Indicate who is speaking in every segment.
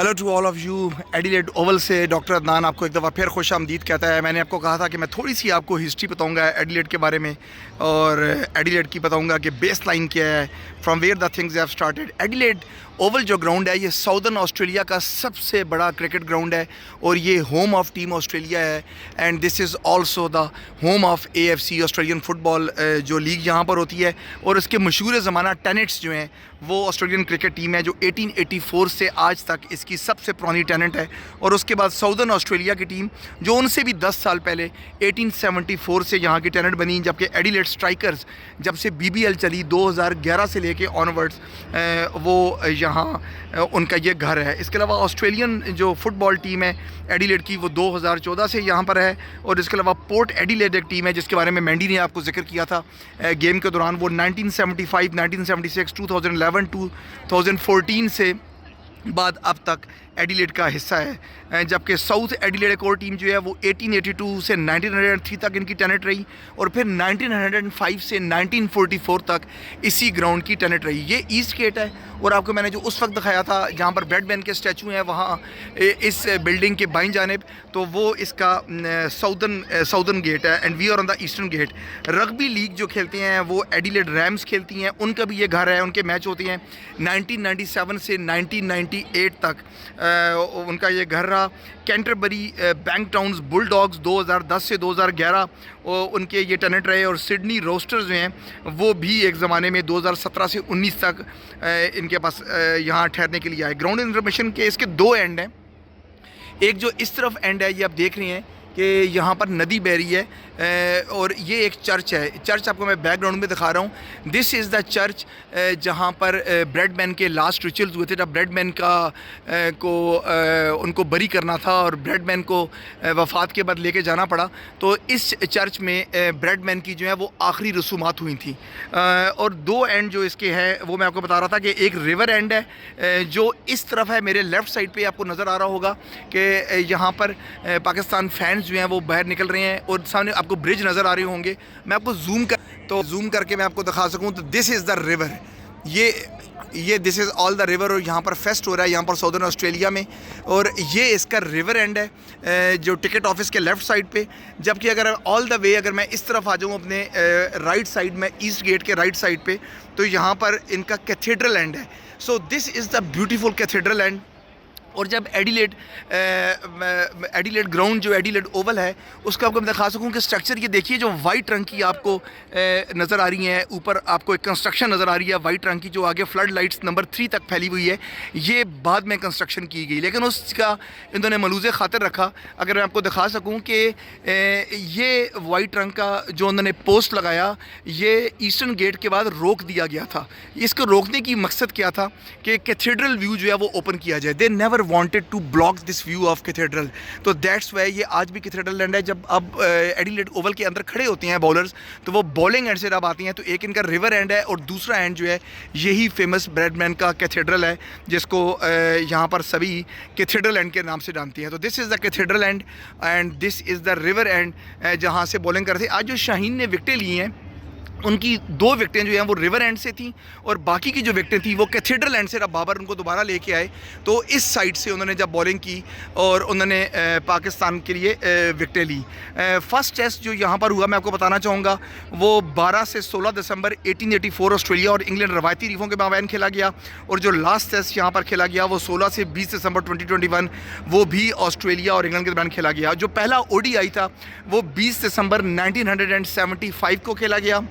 Speaker 1: Hello to all of you. Adelaide Oval से doctor Adnan आपको एक दफ़ा फिर खुश आमदीद कहता है। मैंने आपको कहा था कि मैं थोड़ी सी आपको हिस्ट्री बताऊंगा एडिलेड के बारे में और एडिलेड की बताऊंगा कि बेस लाइन क्या है, from where the things have started. Adelaide Oval जो ग्राउंड है ये साउदर्न ऑस्ट्रेलिया का सबसे बड़ा क्रिकेट ग्राउंड है और ये होम ऑफ टीम ऑस्ट्रेलिया है and this is also the home of AFC Australian football जो लीग यहाँ पर होती है। और इसके मशहूर ज़माना टेनेट्स जो हैं वो ऑस्ट्रेलियन क्रिकेट टीम है जो 1884 से आज तक इसकी सबसे पुरानी टेनेंट है। और उसके बाद साउदर्न ऑस्ट्रेलिया की टीम जो उनसे भी 10 साल पहले 1874 से यहाँ की टेनेंट बनी, जबकि एडिलेड स्ट्राइकर्स जब से BBL चली 2011 से लेके ऑनवर्ड्स वो यहाँ उनका ये घर है। इसके अलावा ऑस्ट्रेलियन जो फुटबॉल टीम है एडिलेड की वो 2014 से यहाँ पर है। और इसके अलावा पोर्ट एडिलेड एक टीम है जिसके बारे में मैंडी ने आपको जिक्र किया था गेम के दौरान, वो 1975, 1976, 2011, 2014 से बाद अब तक एडिलेड का हिस्सा है। जबकि साउथ एडिलेड एक और टीम जो है वो 1882 से 1903 तक इनकी टेनेट रही और फिर 1905 से 1944 तक इसी ग्राउंड की टेनेट रही। ये ईस्ट गेट है और आपको मैंने जो उस वक्त दिखाया था जहाँ पर ब्रैडमैन के स्टैचू हैं वहाँ इस बिल्डिंग के बाईं जानिब, तो वो इसका साउदर्न गेट है and we are on the eastern gate. Rugby league जो खेलते हैं वो एडिलेड रैम्स खेलती हैं, उनका भी ये घर है, उनके मैच होते हैं। 1997 से 1998 तक उनका ये घर रहा। कैंटरबरी बैंक टाउन्स बुलडॉग्स 2010 से 2011 उनके ये टेनेंट रहे। और सिडनी रोस्टर्स जो हैं वो भी एक ज़माने में 2017 से 19 तक इनके पास यहाँ ठहरने के लिए आए। ग्राउंड इन्फॉर्मेशन के इसके दो एंड हैं। एक जो इस तरफ एंड है ये आप देख रहे हैं कि यहाँ पर नदी बह रही है और ये एक चर्च है। चर्च आपको मैं बैकग्राउंड में दिखा रहा हूँ। दिस इज़ द चर्च जहाँ पर ब्रैडमैन के लास्ट रिचुअल्स हुए थे जब ब्रैडमैन उनको बरी करना था और ब्रैडमैन को वफ़ात के बाद लेके जाना पड़ा, तो इस चर्च में ब्रैडमैन की जो है वो आखिरी रसूमात हुई थी। और दो एंड जो इसके हैं वो मैं आपको बता रहा था कि एक रिवर एंड है जो इस तरफ है, मेरे लेफ़्ट साइड पे आपको नज़र आ रहा होगा कि यहाँ पर पाकिस्तान फैंस जो हैं वो बाहर निकल रहे हैं और सामने आपको ब्रिज नज़र आ रहे होंगे। मैं आपको जूम करके मैं आपको दिखा सकूं तो दिस इज़ द रिवर। ये this is all the river और यहाँ पर फेस्ट हो रहा है यहाँ पर साउदर्न ऑस्ट्रेलिया में। और ये इसका रिवर एंड है जो टिकट ऑफिस के लेफ़्ट साइड पे। जबकि अगर ऑल द वे अगर मैं इस तरफ आ जाऊँ अपने राइट साइड में, ईस्ट गेट के राइट साइड पे, तो यहाँ पर इनका कैथेड्रल एंड है। So this is the beautiful cathedral and. और जब एडिलेड ग्राउंड जो एडिलेड ओवल है उसका आपको मैं दिखा सकूं कि स्ट्रक्चर ये देखिए जो वाइट रंग की आपको नज़र आ रही है, ऊपर आपको एक कंस्ट्रक्शन नज़र आ रही है वाइट रंग की जो आगे फ्लड लाइट्स नंबर 3 तक फैली हुई है। ये बाद में कंस्ट्रक्शन की गई लेकिन उसका इन्होंने मलूज़े खातिर रखा। अगर मैं आपको दिखा सकूँ कि ये वाइट रंग का जो उन्होंने पोस्ट लगाया ये ईस्टर्न गेट के बाद रोक दिया गया था। इसको रोकने की मकसद क्या था कि कैथेड्रल व्यू जो है वो ओपन किया जाए। They never wanted to block this view of cathedral, तो that's why ये आज भी कैथेड्रल लैंड है। जब अब एडिलेड ओवल के अंदर खड़े होते हैं बॉलर्स तो वो बॉलिंग एंड से जब आती हैं तो एक इनका रिवर एंड है और दूसरा एंड जो है यही फेमस ब्रैडमैन का कैथेड्रल है जिसको यहाँ पर सभी कैथेड्रल एंड के नाम से जानती हैं। तो this is the cathedral and this is the river and जहाँ से बॉलिंग करते। आज जो शाहीन ने विकेटें ली हैं उनकी 2 विकेटें जो हैं वो रिवर एंड से थी और बाकी की जो विकेटें थी वो कैथेड्रल एंड से। जब बाबर उनको दोबारा लेके आए तो इस साइड से उन्होंने जब बॉलिंग की और उन्होंने पाकिस्तान के लिए विकेटें ली। फर्स्ट टेस्ट जो यहाँ पर हुआ मैं आपको बताना चाहूँगा वो 12 से 16 दिसंबर 1884 ऑस्ट्रेलिया और इंग्लैंड रवायती रीफों के माबैन खेला गया। और जो लास्ट टेस्ट यहाँ पर खेला गया वो 16 से 20 दिसंबर 2021 वो भी ऑस्ट्रेलिया और इंग्लैंड के दरमियान खेला गया। जो पहला ODI था वो 20 दिसंबर 1975 को खेला गया,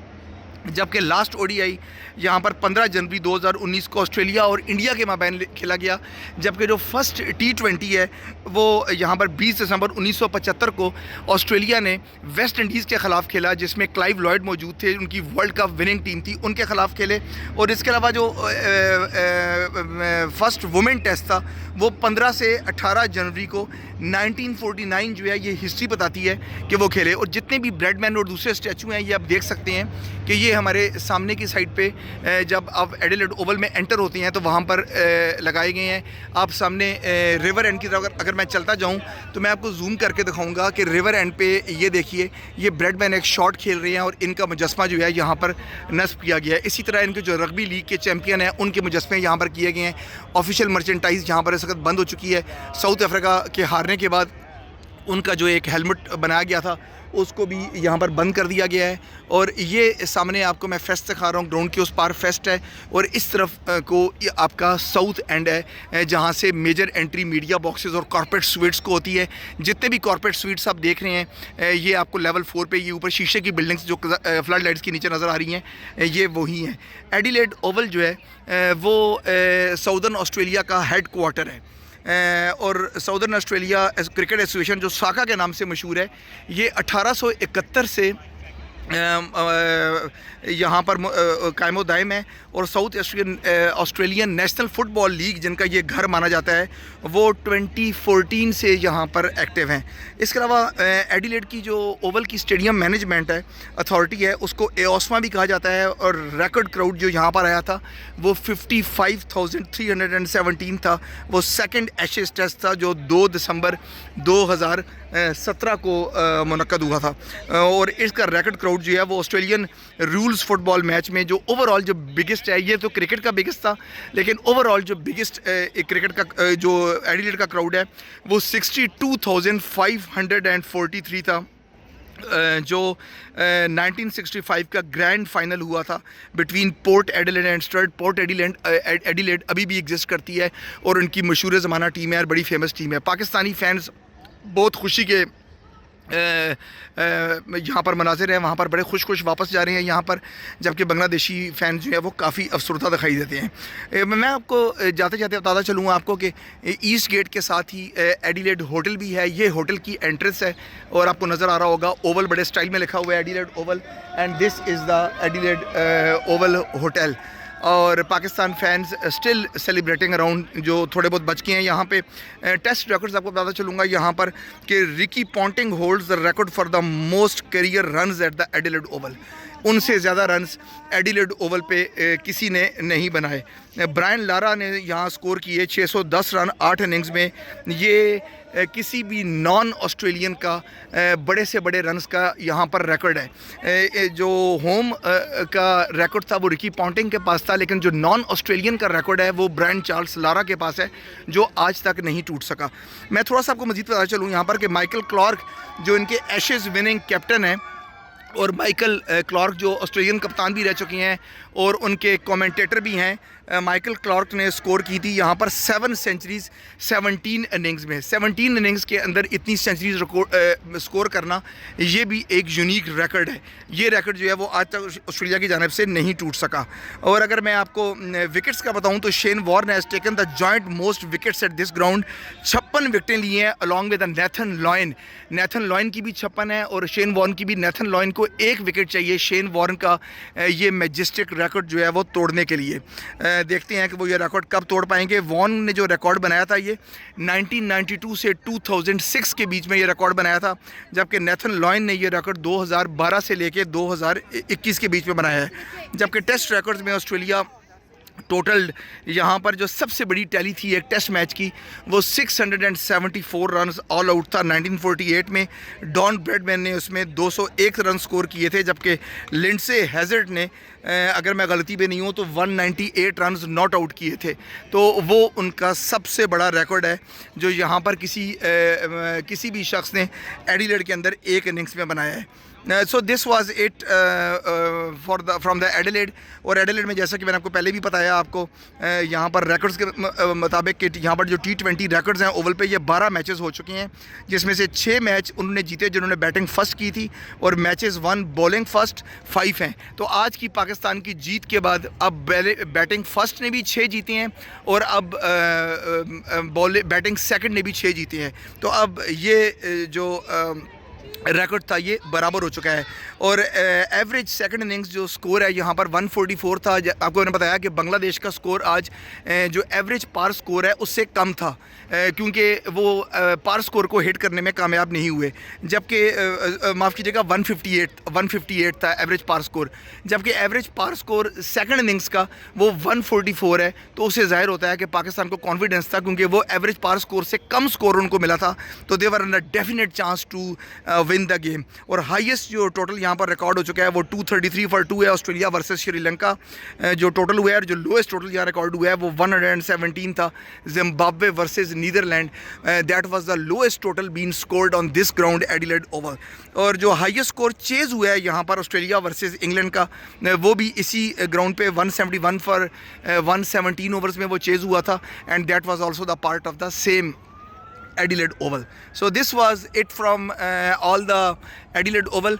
Speaker 1: जबकि लास्ट ODI यहाँ पर 15 जनवरी 2019 को ऑस्ट्रेलिया और इंडिया के माबैन खेला गया। जबकि जो फर्स्ट T20 है वो यहाँ पर 20 दिसंबर 1975 को ऑस्ट्रेलिया ने वेस्ट इंडीज़ के ख़िलाफ़ खेला जिसमें क्लाइव लॉयड मौजूद थे, उनकी वर्ल्ड कप विनिंग टीम थी, उनके ख़िलाफ़ खेले। और इसके अलावा जो फर्स्ट वुमेन टेस्ट था वो 15 से 18 जनवरी को 1949 जो है ये हिस्ट्री बताती है कि वो खेले। और जितने भी ब्रैडमैन और दूसरे स्टैचू हैं ये आप देख सकते हैं कि ये ये हमारे सामने की साइड पे जब आप एडिलेड ओवल में एंटर होते हैं तो वहाँ पर लगाए गए हैं। आप सामने रिवर एंड की तरफ अगर मैं चलता जाऊँ तो मैं आपको जूम करके दिखाऊंगा कि रिवर एंड पे ये देखिए, ये ब्रेडमैन एक शॉट खेल रहे हैं और इनका मुजस्मा जो है यहाँ पर नस्ब किया गया है। इसी तरह इनके जो रग्बी लीग के चैम्पियन हैं उनके मुजस्मे यहाँ पर किए गए हैं। ऑफिशियल मर्चेंटाइज यहाँ पर इस वक्त बंद हो चुकी है। साउथ अफ्रीका के हारने के बाद उनका जो एक हेलमेट बनाया गया था उसको भी यहाँ पर बंद कर दिया गया है। और ये सामने आपको मैं फेस्ट दिखा रहा हूँ, ग्राउंड के उस पार फेस्ट है और इस तरफ को आपका साउथ एंड है जहाँ से मेजर एंट्री मीडिया बॉक्सेस और कॉर्पोरेट स्वीट्स को होती है। जितने भी कॉर्पोरेट स्वीट्स आप देख रहे हैं ये आपको लेवल 4 पे, ये ऊपर शीशे की बिल्डिंग्स जो फ्लड लाइट्स के नीचे नज़र आ रही हैं ये वही हैं। एडिलेड ओवल जो है वो साउदर्न ऑस्ट्रेलिया का हेड क्वार्टर है और साउदर्न ऑस्ट्रेलिया क्रिकेट एसोसिएशन जो साका के नाम से मशहूर है, ये 1871 से यहाँ पर कायमो दायम है। और south Australian national football league जिनका ये घर माना जाता है वो 2014 से यहाँ पर एक्टिव हैं। इसके अलावा एडिलेड की जो ओवल की स्टेडियम मैनेजमेंट है अथॉरिटी है उसको एओस्मा भी कहा जाता है। और रिकॉर्ड क्राउड जो यहाँ पर आया था वो 55,317 था। वो सेकंड एशेज टेस्ट था जो 2 दिसंबर 2017 को मुनक्कद हुआ था। और इसका रिकॉर्ड क्राउड जो है वो ऑस्ट्रेलियन रूल्स फुटबॉल मैच में जो ओवरऑल जो बिगेस्ट है, ये तो क्रिकेट का बिगेस्ट था लेकिन ओवरऑल जो बिगेस्ट क्रिकेट का जो एडिलेड का क्राउड है वो 62,543 था जो 1965 का ग्रैंड फाइनल हुआ था between Port Adelaide and Sturt. Port Adelaide अभी भी एग्जिस्ट करती है और उनकी मशहूर ज़माना टीम है और बड़ी फेमस टीम है। पाकिस्तानी फैंस बहुत खुशी के यहाँ पर मनाजिर हैं, वहाँ पर बड़े खुश वापस जा रहे हैं यहाँ पर, जबकि बांग्लादेशी फ़ैन जो है वो काफ़ी अफसरदा दिखाई देते हैं। मैं आपको जाते जाते बताता चलूँगा आपको कि ईस्ट गेट के साथ ही एडिलेड होटल भी है। ये होटल की एंट्रेंस है और आपको नज़र आ रहा होगा ओवल बड़े स्टाइल में लिखा हुआ है Adelaide Oval, and this is the Adelaide Oval hotel. और Pakistan fans still celebrating around जो थोड़े बहुत बच गए हैं यहाँ पे। टेस्ट रिकॉर्ड्स आपको बताता चलूँगा यहाँ पर कि Ricky Ponting holds the record for the most career runs at the Adelaide Oval. उनसे ज़्यादा रन्स एडिलेड ओवल पे किसी ने नहीं बनाए। ब्रायन लारा ने यहाँ स्कोर किए 610 रन 8 इनिंग्स में। ये किसी भी नॉन ऑस्ट्रेलियन का बड़े से बड़े रन्स का यहाँ पर रिकॉर्ड है। जो होम का रिकॉर्ड था वो रिकी पॉन्टिंग के पास था, लेकिन जो नॉन ऑस्ट्रेलियन का रिकॉर्ड है वो ब्रायन चार्ल्स लारा के पास है जो आज तक नहीं टूट सका। मैं थोड़ा सा आपको मज़ीद बता चलूँ यहाँ पर कि माइकल क्लार्क जो इनके एशेज़ विनिंग कैप्टन हैं और माइकल क्लार्क जो ऑस्ट्रेलियन कप्तान भी रह चुके हैं और उनके कमेंटेटर भी हैं, माइकल क्लार्क ने स्कोर की थी यहाँ पर 7 सेंचुरीज़ 17 इनिंग्स में। 17 इनिंग्स के अंदर इतनी सेंचुरीज़ स्कोर करना ये भी एक यूनिक रिकॉर्ड है। ये रिकॉर्ड जो है वो आज तक ऑस्ट्रेलिया की जानिब से नहीं टूट सका। और अगर मैं आपको विकेट्स का बताऊँ तो Shane Warne has taken the joint most wickets at this ground. 56 विकेटें ली हैं along with Nathan Lyon. Nathan Lyon की भी 56 है और शेन वॉर्न की भी। नेथन लॉयन को 1 विकेट चाहिए शेन वॉर्न का ये मैजेस्टिक रिकॉर्ड जो है वो तोड़ने के लिए। देखते हैं कि वो ये रिकॉर्ड कब तोड़ पाएंगे। वॉर्न ने जो रिकॉर्ड बनाया था ये 1992 से 2006 के बीच में ये रिकॉर्ड बनाया था, जबकि नेथन लॉयन ने ये रिकॉर्ड 2012 से लेके 2021 के बीच में बनाया है। जबकि टेस्ट रिकॉर्ड्स में ऑस्ट्रेलिया टोटल यहाँ पर जो सबसे बड़ी टैली थी एक टेस्ट मैच की वो 674 रन ऑल आउट था 1948 में। डॉन ब्रेडमैन ने उसमें 201 रन स्कोर किए थे, जबकि लिंडसे हैजर्ड ने अगर मैं गलती पे नहीं हूँ तो 198 रन नॉट आउट किए थे। तो वो उनका सबसे बड़ा रिकॉर्ड है जो यहाँ पर किसी भी शख्स ने एडिलेड के अंदर एक इनिंग्स में बनाया है। So this was it from the Adelaide. और एडिलेड में जैसा कि मैंने आपको पहले भी बताया आपको यहाँ पर रिकॉर्ड्स के मुताबिक कि यहाँ पर जो T20 रिकॉर्ड्स हैं ओवल पे ये 12 मैचेस हो चुके हैं, जिसमें से 6 मैच उन्होंने जीते जिन्होंने बैटिंग फर्स्ट की थी और मैचेस 1 बॉलिंग फर्स्ट 5 हैं। तो आज की पाकिस्तान की जीत के बाद अब बैटिंग फर्स्ट ने भी 6 जीते हैं और अब बैटिंग सेकंड ने भी 6 जीते हैं। तो अब ये जो रिकॉर्ड था ये बराबर हो चुका है। और एवरेज सेकंड इनिंग्स जो स्कोर है यहाँ पर 144 था। आपको मैंने बताया कि बांग्लादेश का स्कोर आज जो एवरेज पार स्कोर है उससे कम था, क्योंकि वो पार स्कोर को हिट करने में कामयाब नहीं हुए। जबकि माफ़ कीजिएगा 158 था एवरेज पार स्कोर, जबकि एवरेज पार स्कोर सेकंड इनिंग्स का वो 144 है। तो उससे ज़ाहिर होता है कि पाकिस्तान को कॉन्फिडेंस था, क्योंकि वो एवरेज पार स्कोर से कम स्कोर उनको मिला था, तो they were a definite chance to win the game. और हाईएस्ट जो टोटल यहाँ पर रिकॉर्ड हो चुका है वो 233 फॉर 2 है, ऑस्ट्रेलिया वर्सेस श्रीलंका जो टोटल हुआ है। और जो लोएस्ट टोटल यहाँ रिकॉर्ड हुआ है वो 117 था, Zimbabwe versus Netherland. That was the lowest total been scored on this ground Adelaide Oval. और जो हाईएस्ट स्कोर चेज हुआ है यहाँ पर ऑस्ट्रेलिया वर्सेस इंग्लैंड का, वो भी इसी ग्राउंड पे 171 फॉर 117 ओवर्स में वो चेज हुआ था, and that was also the part of the same Adelaide Oval. So this was it from all the Adelaide Oval.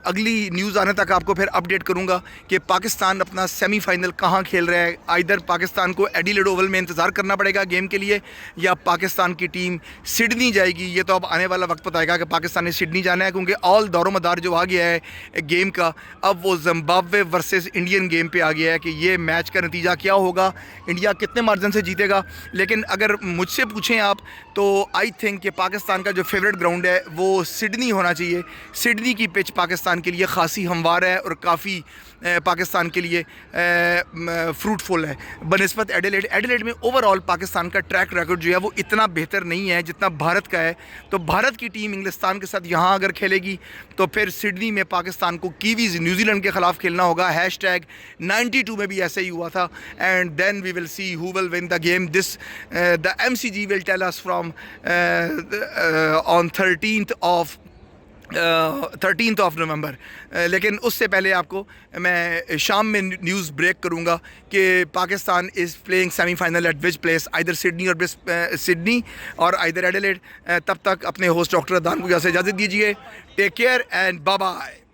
Speaker 1: अगली न्यूज़ आने तक आपको फिर अपडेट करूंगा कि पाकिस्तान अपना सेमीफाइनल कहाँ खेल रहा है। आइदर पाकिस्तान को एडिलेड ओवल में इंतज़ार करना पड़ेगा गेम के लिए, या पाकिस्तान की टीम सिडनी जाएगी। ये तो अब आने वाला वक्त बताएगा कि पाकिस्तान ने सिडनी जाना है, क्योंकि ऑल दौरो मदार जो आ गया है गेम का, अब वो जिम्बाब्वे वर्सेस इंडियन गेम पे आ गया है कि ये मैच का नतीजा क्या होगा, इंडिया कितने मार्जिन से जीतेगा। लेकिन अगर मुझसे पूछें आप तो आई थिंक कि पाकिस्तान का जो फेवरेट ग्राउंड है वो सिडनी होना चाहिए। सिडनी की पिच पाकिस्तान के लिए ख़ासी हमवार है और काफ़ी पाकिस्तान के लिए फ्रूटफुल है बनस्बत एडिलेड। एडिलेड में ओवरऑल पाकिस्तान का ट्रैक रिकॉर्ड जो है वो इतना बेहतर नहीं है जितना भारत का है। तो भारत की टीम इंग्लिस्तान के साथ यहाँ अगर खेलेगी तो फिर सिडनी में पाकिस्तान को कीवीज़ न्यूजीलैंड के ख़िलाफ़ खेलना होगा। #92 में भी ऐसे ही हुआ था। And then we will see who will win the game. This the MCG will tell us from on 13th of November. लेकिन उससे पहले आपको मैं शाम में न्यूज़ ब्रेक करूंगा कि Pakistan is playing semifinal eight which place, either Sydney और आइदर एडिलेड। तब तक अपने होस्ट डॉक्टर अदनान को यहाँ से इजाज़त दीजिए। Take care and bye bye.